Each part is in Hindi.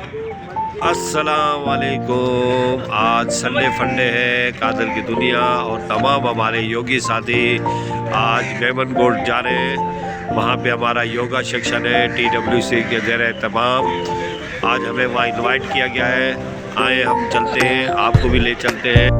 अस्सलाम वालेकुम। आज संडे फंडे है कादर की दुनिया और तमाम हमारे योगी साथी आज मेमनगोट जा रहे हैं। वहाँ पे हमारा योगा सेक्शन है TWC के ज़ेरे तमाम। आज हमें वहाँ इनवाइट किया गया है। आए हम चलते हैं, आपको भी ले चलते हैं।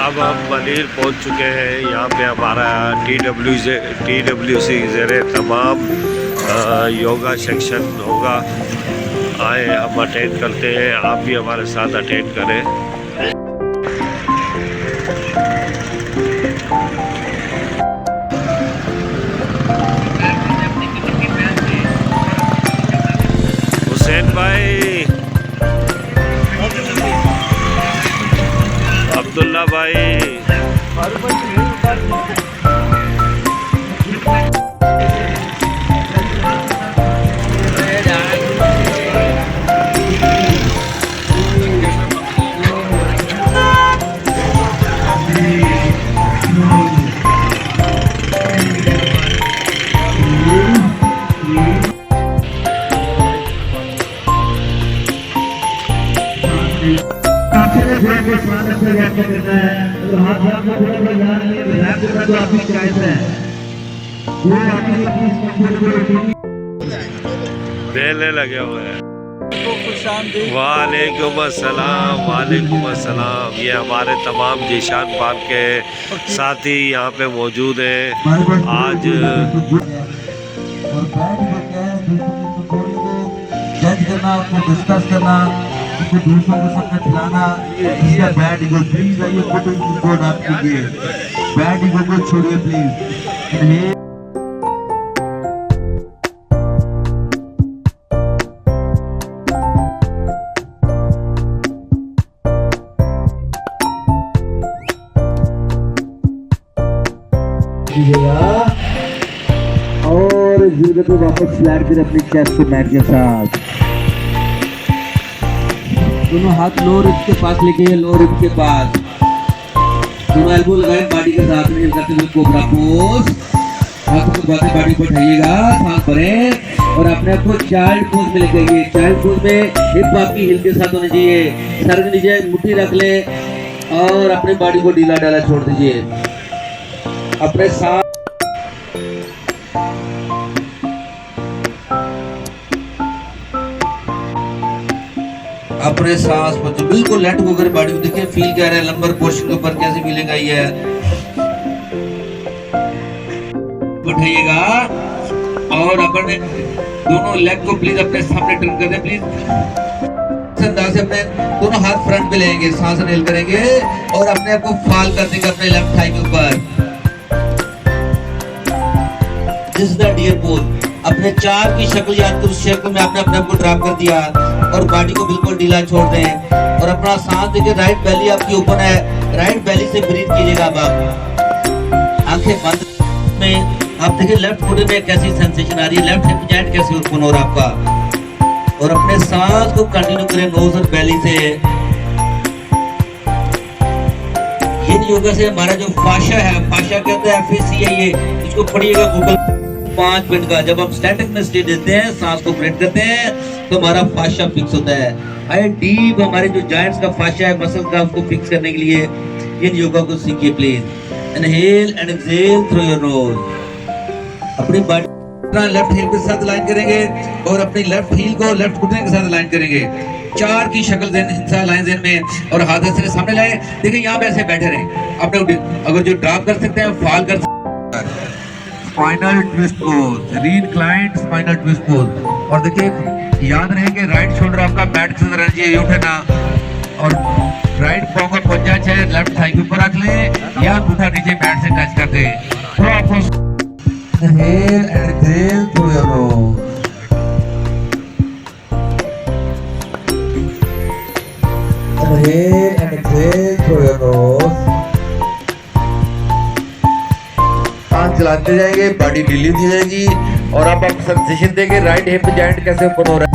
अब हम मनीर पहुंच चुके हैं। यहाँ पे हमारा TWC ज़ेरे तमाम योगा सेक्शन होगा। आए हम अटेंड करते हैं, आप भी हमारे साथ अटेंड करें। हुसैन भाई, अब्दुल्ला भाई, बेले लगे हुए हैं। वालेकुम अस्सलाम, वालेकुम अस्सलाम। ये हमारे तमाम जीशान पार्क के साथी यहाँ पे मौजूद हैं। आज जज करना, उसको डिस्कस करना, उसको दूसरों को सबका खिलाना, इसका बैड ईगो प्लीज आइए फोटो को आप कीजिए, बैड ईगो को छोड़िए प्लीज। और जीवन को वापस फ्लैट कर अपनी चेस्ट को मैट के साथ, दोनों हाथ लो रिब के पास लेके, लो रिब के पास, दोनों एल्बो लगाए बॉडी के साथ में करते हुए कोबरा पोज। हाथों को बातें बॉडी पर उठाइएगा, सांस भरें और अपने आप को चाइल्ड पोज में लेके आइए। चाइल्ड पोज में हिप आपकी हिल के साथ होनी चाहिए। सर के नीचे मुट्ठी रख ले और अपनी बॉडी को ढीला डाला छोड़ दीजिए। अपने साथ अपने सांस पर तो बिल्कुल लेट गो कर बॉडी को देखिए, फील क्या रहा है, लंबर पोर्शन के ऊपर कैसे फीलिंग आई है। उठाइएगा और अपने दोनों लेग को प्लीज अपने सामने टर्न कर दें प्लीज। अंदाज से अपने दोनों हाथ फ्रंट पे लेंगे, सांस इनहेल करेंगे और अपने आप को फॉल कर देंगे अपने लेफ्ट थाई के ऊपर। This is the deer pose. अपने चार की शक्ल याद कर, उस शक्ल में आपने अपने आप को ड्रॉप कर दिया और बॉडी को बिल्कुल ढीला छोड़ दें और अपना सांस देखिए। राइट बेली आपकी ओपन है, राइट बेली से ब्रीथ कीजिएगा। अब आप आंखें बंद में आप देखिए लेफ्ट फुट में कैसी सेंसेशन आ रही है, लेफ्ट हिप जॉइंट कैसे ओपन हो रहा है आपका, और अपने सांस को कंटिन्यू करें नोज और बेली से। इन योगा से हमारा जो फाशा है, फाशा कहते हैं FACIA, इसको पढ़िएगा गूगल। 5 मिनट का जब हम स्टैटिक में स्टे देते हैं, सांस को ब्रेक करते हैं तो हमारा फाशा फिक्स होता है। आए डीप हमारे जो जॉइंट्स का फाशा है, मसल का, उसको फिक्स करने के लिए इन योगा को सीखिए please. Inhale and exhale through your nose. अपनी बॉडी लेफ्ट हील के साथ अलाइन करेंगे और अपनी लेफ्ट हील को लेफ्ट घुटने के साथ अलाइन करेंगे। चार की शक्ल लाइन में और हाथ ऐसे सामने लाए। देखिए यहाँ पे ऐसे बैठे रहे, अपने अगर जो ड्रॉप कर सकते हैं फॉल कर सकते हैं। Spinal twist pose, reclined spinal twist pose. और देखिए याद रहे कि राइट शोल्डर आपका बैठ से रहना चाहिए, ये उठना, और राइट पाँव का पंजा चाहे लेफ्ट थाई के ऊपर रख ले या अंगूठा नीचे बैठ से टच कर दे। थोड़ा आपको inhale and exhale through your nose. Inhale and exhale through your nose. सांस चलाते जाएंगे, बॉडी ढीली होती जाएगी और आप सेंसेशन देंगे राइट हिप जॉइंट कैसे ओपन हो रहा है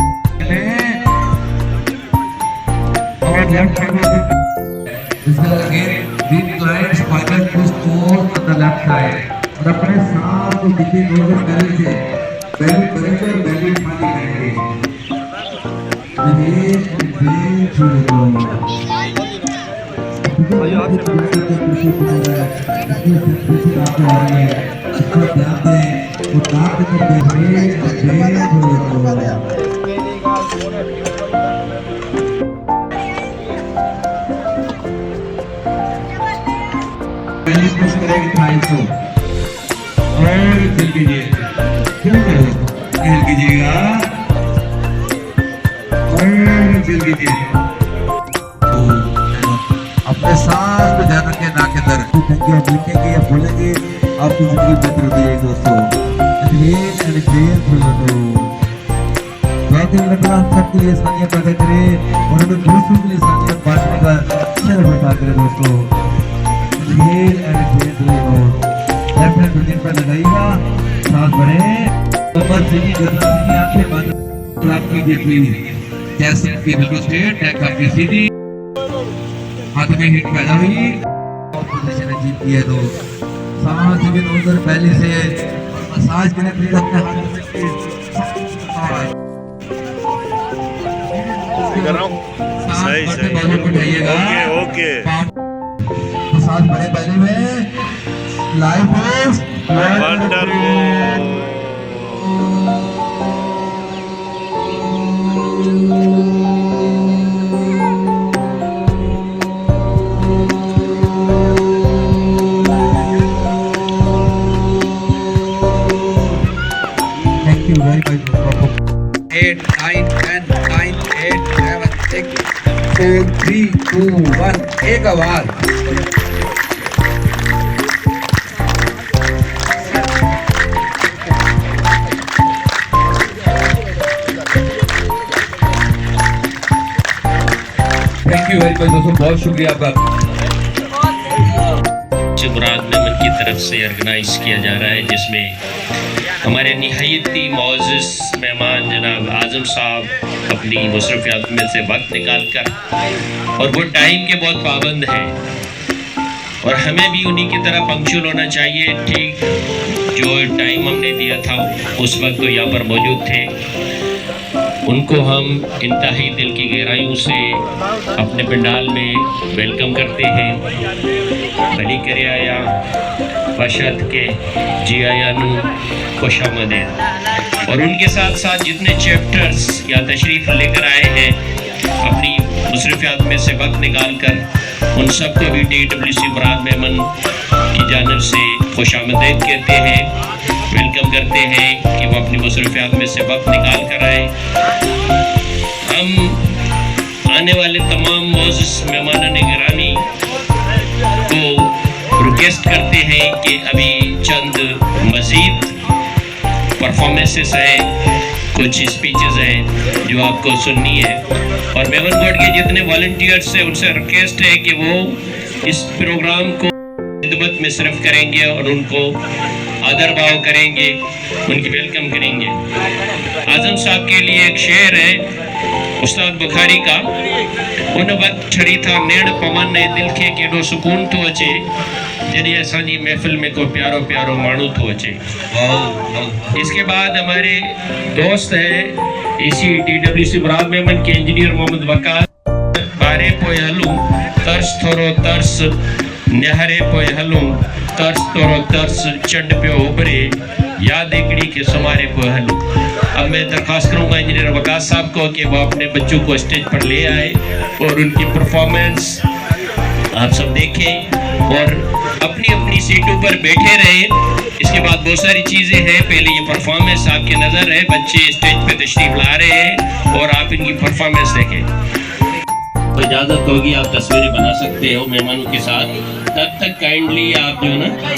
और लेफ्ट हैंड इसके again recline spinal twist on the left side और अपने सांस को दिखे नोज बैलेंस से बैलेंस करेंगे और बैलेंस मानी करेंगे। कीजिएगा और कीजिए अपने सांस को ध्यान रखें, नाक के अंदर आप लिखेंगे या बोलेंगे आपकी जिंदगी बेहतर होती है दोस्तों। सबके लिए सानिया पैदा करे और हमें दूसरों के लिए सानिया बांटने का शहर बैठा करे दोस्तों। लेफ्ट हैंड ब्रीदिंग पर लगाइएगा, सांस भरें, आंखें बंद क्लैप कीजिए प्लीज। चेस्ट की बिल्कुल स्ट्रेट, नेक आपकी सीधी, हाथ में हीट पैदा हुई और पोजीशन अचीव की है तो सांस भी नोजर पहले से मसाज करने प्लीज अपने हाथ में कर रहा हूं सही सही ओके ओके मसाज बड़े पहले में life is wonderful. Thank you very much. 8, 9, 10, 9, 8, 7, 6, 4, 3, 2, 1. एक आवाज। थैंक यू वेरी मच दोस्तों, बहुत शुक्रिया आपका। मुराद मेमन की तरफ से ऑर्गेनाइज किया जा रहा है, जिसमें हमारे निहायती मोअज़्ज़िज़ मेहमान जनाब आज़म साहब अपनी मसरूफियात में से वक्त निकाल कर, और वो टाइम के बहुत पाबंद हैं और हमें भी उन्हीं की तरह पंक्चुअल होना चाहिए। ठीक जो टाइम हमने दिया था उस वक्त तो यहाँ पर मौजूद थे। उनको हम इंतहाई दिल की गहराइयों से अपने पंडाल में वेलकम करते हैं। भली करे आया बशत के जी आया नू खुश आमदीद। और उनके साथ साथ जितने चैप्टर्स या तशरीफ़ लेकर आए हैं अपनी मसरूफियात में से वक्त निकाल कर, उन सबको भी DWC मुराद मेमन की जानिब से खुश आमदीद कहते हैं, वेलकम करते हैं कि वो अपनी मसरूफियात में से वक्त निकाल कर आए। हम आने वाले तमाम मोअज़्ज़िज़ मेहमानान गिरामी को रिक्वेस्ट करते हैं कि अभी चंद मज़ीद परफॉर्मेंसेस हैं, कुछ स्पीचेस हैं जो आपको सुननी है। और मेमन बोर्ड के जितने वॉलंटियर्स हैं उनसे रिक्वेस्ट है कि वो इस प्रोग्राम को खिदमत में सिर्फ करेंगे और उनको आदर भाव करेंगे, उनकी वेलकम करेंगे। आज़म साहब के लिए एक शेर है उस्ताद बुखारी का, उन वक्त छड़ी था नेड़ पवन ने दिल के केडो सुकून तो अचे, जॾहिं असांजी महफ़िल में को प्यारो प्यारो माण्हू तो अचे। इसके बाद हमारे दोस्त हैं इसी DWC मुराद मेमन के इंजीनियर मोहम्मद वकास, बारे पोए हलूं तर्स थोरो तर्स निहारे पोए हलूं तर्स थोरो तर्स चंड पियो उभरे याद एकड़ी के सुमारे पोए हलूं। अब मैं दरख्वास्त करूँगा इंजीनियर वकास साहब को कि वो अपने बच्चों को स्टेज पर ले आए और उनकी परफॉर्मेंस आप सब देखें और अपनी अपनी सीटों पर बैठे रहें। इसके बाद बहुत सारी चीजें हैं। पहले ये परफॉर्मेंस आपके नजर है, बच्चे स्टेज पे तशरीफ ला रहे हैं और आप इनकी परफॉर्मेंस देखें। तो इजाजत होगी, आप तस्वीरें बना सकते हो मेहमानों के साथ। तब तक काइंडली आप जो है ना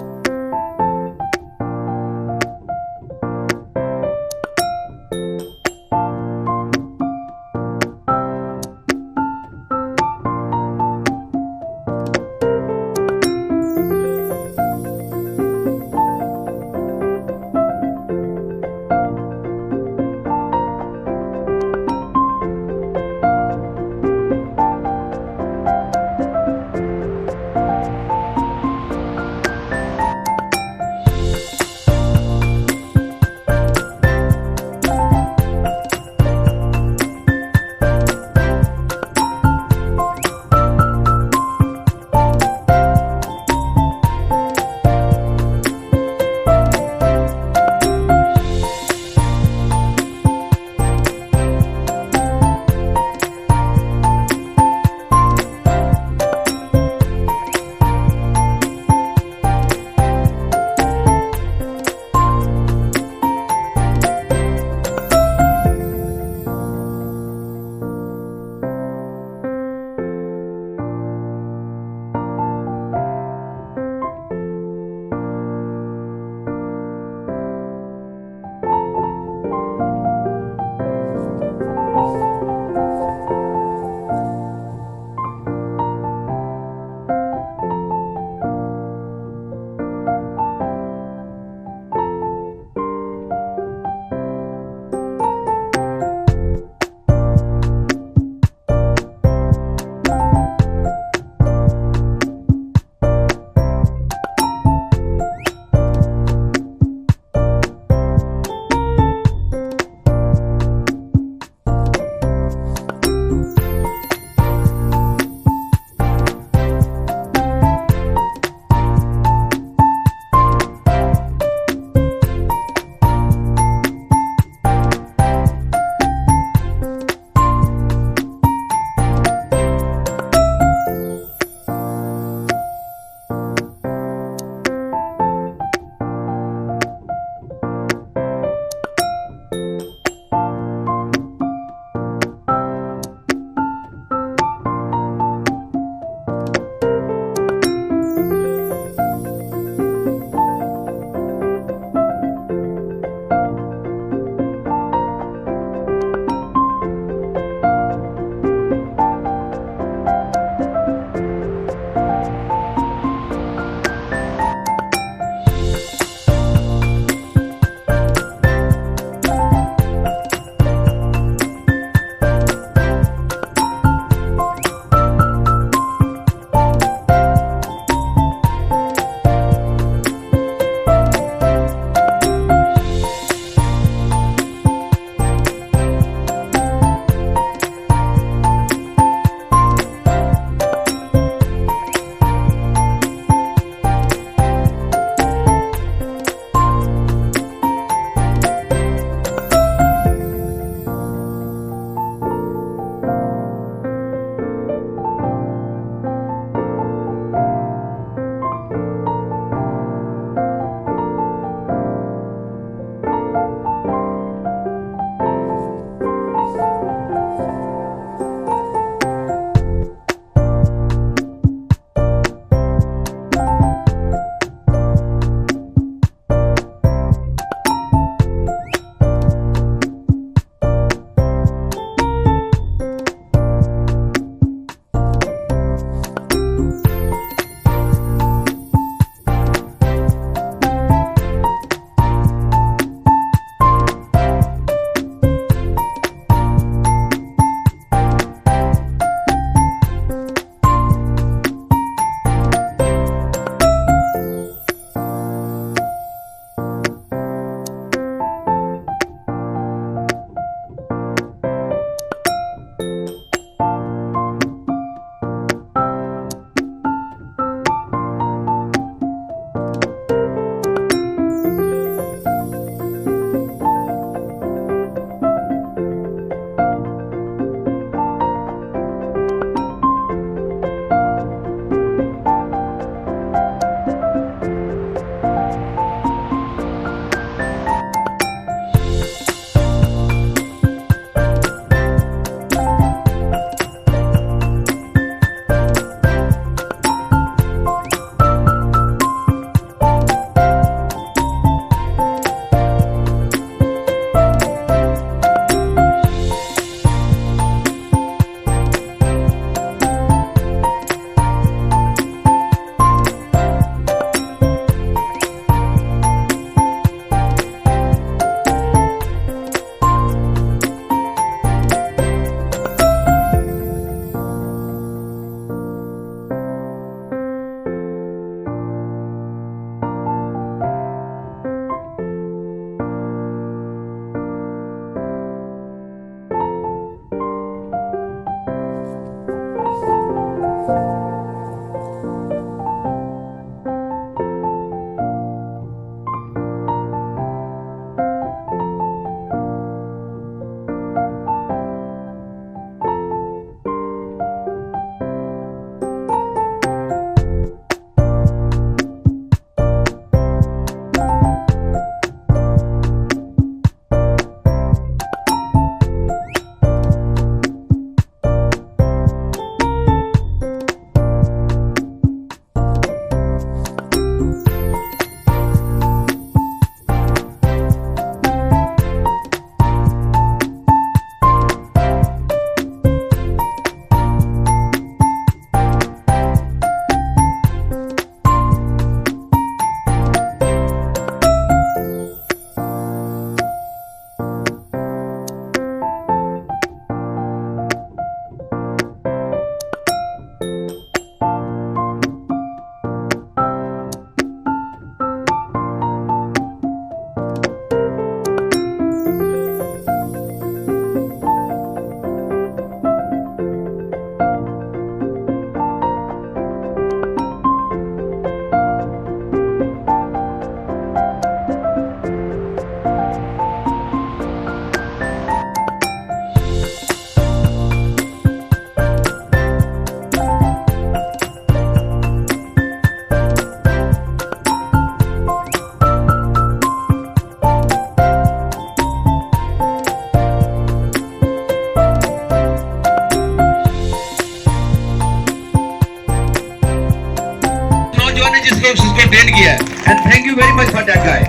बॉक्स उसको ट्रेन किया है, and thank you very much for that guy.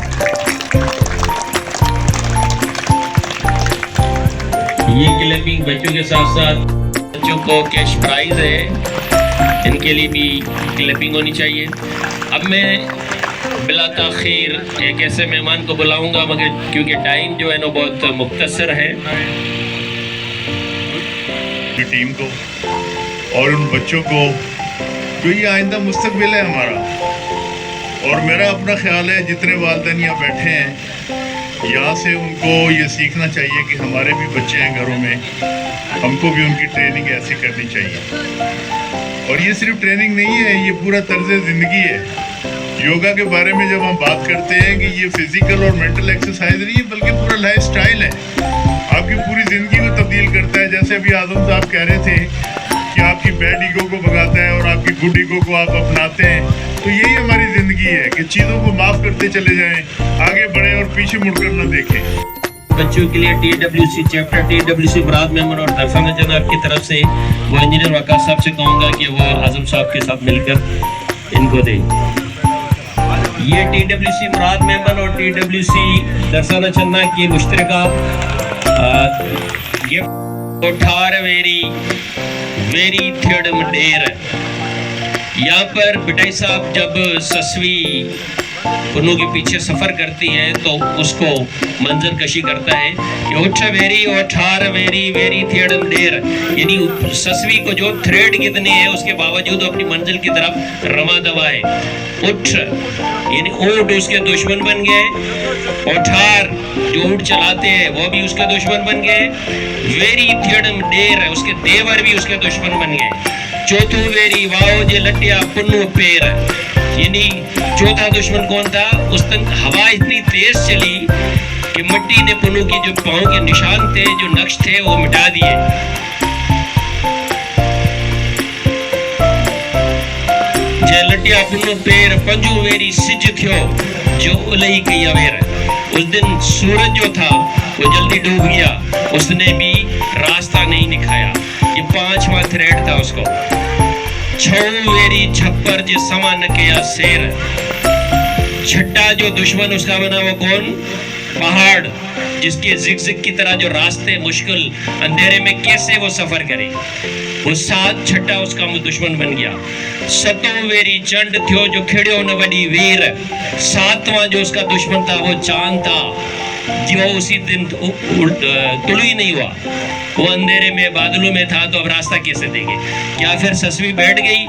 ये क्लैपिंग बच्चों के साथ साथ बच्चों को कैश प्राइज है, इनके लिए भी क्लैपिंग होनी चाहिए। अब मैं बिला ताखीर एक ऐसे मेहमान को बुलाऊंगा, मगर क्योंकि टाइम जो है ना बहुत मुख्तसर है। टीम को और उन बच्चों को, जो ये आइंदा मुस्तकबिल है हमारा, और मेरा अपना ख्याल है जितने वालिदैन यहाँ बैठे हैं यहाँ से उनको ये सीखना चाहिए कि हमारे भी बच्चे हैं घरों में, हमको भी उनकी ट्रेनिंग ऐसी करनी चाहिए। और ये सिर्फ ट्रेनिंग नहीं है, ये पूरा तर्ज ज़िंदगी है। योगा के बारे में जब हम बात करते हैं कि ये फिजिकल और मेंटल एक्सरसाइज नहीं है, बल्कि पूरा लाइफ स्टाइल है, आपकी पूरी ज़िंदगी को तब्दील करता है। जैसे अभी आजम साहब कह रहे थे कि आपकी बैड ईगो को भगाता है और आपकी गुड ईगो को आप अपनाते हैं, तो यही हमारी ज़िंदगी है कि चीज़ों को माफ़ करते चले जाएं, आगे बढ़ें और पीछे मुड़कर न देखें। बच्चों के लिए TWC चैप्टर, TWC मुराद मेमन और दरसाना जनाब की तरफ से वो इंजीनियर वकास साहब से कहूँगा कि वो आजम साहब के साथ मिलकर इनको दें। ये TWC मुराद मेमन और TWC दरसाना चन्ना की मुश्तरका गिफ्ट उठार वेरी थियडम डेर। यहाँ पर बिटाई साहब जब ससवी पुन्नू के पीछे सफ़र करती है तो उसको मंजर कशी करता है कि उठ वेरी ओठार वेरी थियडम डेर, यानी ससवी को जो थ्रेड कितने हैं उसके बावजूद अपनी मंजिल की तरफ रमा दवा है। उठ यानी ऊँट उसके दुश्मन बन गए, ओठार जो ऊँट चलाते हैं वो भी उसके दुश्मन बन गए, वेरी थियडम डेर उसके देवर भी उसके दुश्मन बन गए। चौथो वेरी वाओ जे लटिया पुन्नू पेर, यानी चौथा दुश्मन कौन था? उस दिन हवा इतनी तेज चली कि मिट्टी ने पुन्नू की जो पाँव के निशान थे, जो नक्श थे, वो मिटा दिए। जे लटिया पुन्नू पेर पंजू वेरी सिज थियो जो उलई कई अवेर, उस दिन सूरज जो था वो जल्दी डूब गया, उसने भी रास्ता नहीं दिखाया। ये पांचवा थ्रेड था उसको। छो वेरी छप्पर जे समा न किया शेर, छठा जो दुश्मन उसका बना वो कौन? पहाड़, जिसके जिग की तरह जो रास्ते मुश्किल अंधेरे में कैसे वो सफर करे, वो सात छठा उसका दुश्मन बन गया। सतो वेरी चंड थियो जो खिड़ियो न वडी वीर, सातवां जो उसका दुश्मन था वो चांद था, जो उसी दिन तुलु ही नहीं हुआ, वो अंधेरे में बादलों में था, तो अब रास्ता कैसे देंगे? क्या फिर ससवी बैठ गई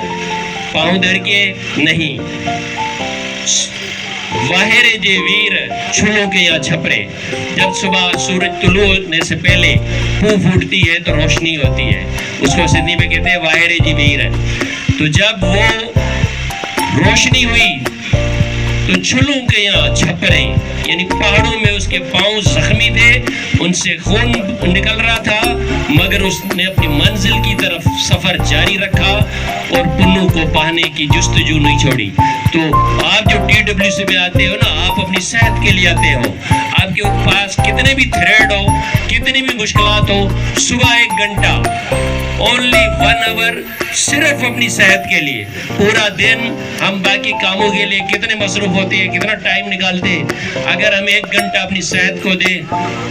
पाँव धर के? नहीं। वाहेरे जे वीर छुलो के या छपरे, जब सुबह सूरज तुलू होने से पहले फूं फूटती है तो रोशनी होती है, उसको सिंधी में कहते हैं वाहेरे जी वीर। तो जब वो रोशनी हुई तो छुलू के यहाँ छपरे, यानी पहाड़ों में उसके पांव जख्मी थे, उनसे खून निकल रहा था, मगर उसने अपनी मंजिल की तरफ सफर जारी रखा और पुन्नू को पाने की जुस्तजू नहीं छोड़ी। तो आप जो TWC में आते हो ना, आप अपनी सेहत के लिए आते हो। आपके पास कितने भी थ्रेड हो, कितनी भी मुश्किलात हो, सुबह 1 घंटा, ओनली 1 आवर, सिर्फ अपनी सेहत के लिए। पूरा दिन हम बाकी कामों के लिए कितने मसरूफ होते हैं, कितना टाइम निकालते हैं। अगर हम 1 घंटा अपनी सेहत को दें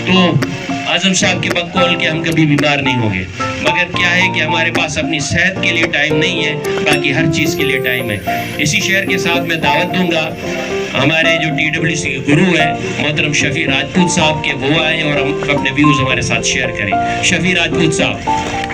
तो आजम साहब के बकौल के हम कभी बीमार नहीं होंगे। मगर क्या है कि हमारे पास अपनी सेहत के लिए टाइम नहीं है, बाकी हर चीज़ के लिए टाइम है। इसी शेर के साथ मैं दावत दूंगा हमारे जो TWC के गुरु है मोहतरम शफी राजपूत साहब के, वो आए और हम अपने व्यूज़ हमारे साथ शेयर करें। शफी राजपूत साहब।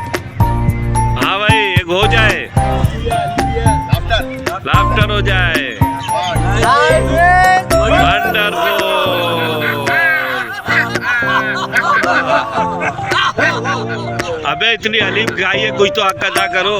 हाँ भाई, एक हो जाए, लाफ्टर हो जाए। वंडरफुल। अबे इतनी हलीम खाई है, कुछ तो हक अदा करो।